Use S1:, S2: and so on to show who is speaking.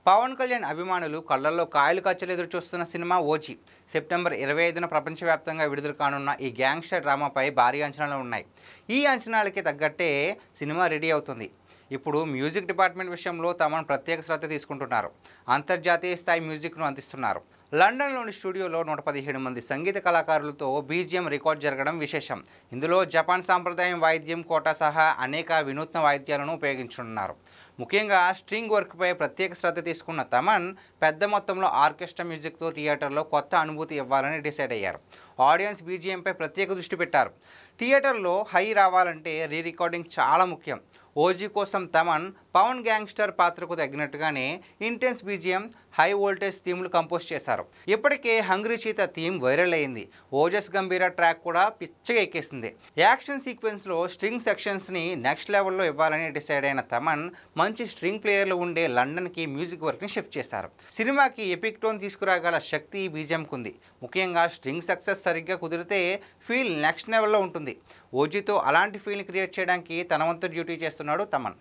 S1: పవన్ కళ్యాణ్ అభిమానులు కళ్ళల్లో కాయలు కచ్చలు ఎదురు చూస్తున్న సినిమా ఓజీ. సెప్టెంబర్ 25న ప్రపంచవ్యాప్తంగా విడుదల కానున్న ఈ గ్యాంగ్స్టర్ డ్రామాపై భారీ అంచనాలు ఉన్నాయి. ఈ అంచనాలకి తగ్గట్టే సినిమా రెడీ అవుతుంది. ఇప్పుడు మ్యూజిక్ డిపార్ట్మెంట్ విషయంలో తమను ప్రత్యేక శ్రద్ధ తీసుకుంటున్నారు. అంతర్జాతీయ స్థాయి మ్యూజిక్ను అందిస్తున్నారు. లండన్లోని స్టూడియోలో 117 మంది సంగీత కళాకారులతో బీజిఎం రికార్డ్ జరగడం విశేషం. ఇందులో జపాన్ సాంప్రదాయం వాయిద్యం కోట సహా అనేక వినూత్న వాయిద్యాలను ఉపయోగించనున్నారు. ముఖ్యంగా స్ట్రింగ్ వర్క్పై ప్రత్యేక శ్రద్ధ తీసుకున్న తమన్ పెద్ద మొత్తంలో ఆర్కెస్ట్రా మ్యూజిక్తో థియేటర్లో కొత్త అనుభూతి ఇవ్వాలని డిసైడ్ అయ్యారు. ఆడియన్స్ బీజిఎంపై ప్రత్యేక దృష్టి పెట్టారు. థియేటర్లో హై రావాలంటే రీ రికార్డింగ్ చాలా ముఖ్యం. ఓజీ కోసం తమన్ పవన్ గ్యాంగ్స్టర్ పాత్రకు తగినట్టుగానే ఇంటెన్స్ బీజిఎం, హై వోల్టేజ్ థీమ్లు కంపోజ్ చేశారు. ఇప్పటికే హంగ్రీ చీత థీమ్ వైరల్ అయింది. ఓజస్ గంభీర ట్రాక్ కూడా పిచ్చగా ఎక్కేసింది. యాక్షన్ సీక్వెన్స్లో స్ట్రింగ్ సెక్షన్స్ని నెక్స్ట్ లెవెల్లో ఇవ్వాలని డిసైడ్ అయిన తమన్ మంచి స్ట్రింగ్ ప్లేయర్లు ఉండే లండన్కి మ్యూజిక్ వర్క్ని షిఫ్ట్ చేశారు. సినిమాకి ఎపిక్ టోన్ తీసుకురాగల శక్తి బీజిఎంకు ఉంది. ముఖ్యంగా స్ట్రింగ్ సక్సెస్ సరిగ్గా కుదిరితే ఫీల్ నెక్స్ట్ లెవెల్లో ఉంటుంది. ఓజీతో అలాంటి ఫీల్ని క్రియేట్ చేయడానికి తన వంతు డ్యూటీ చేస్తున్నాడు తమన్.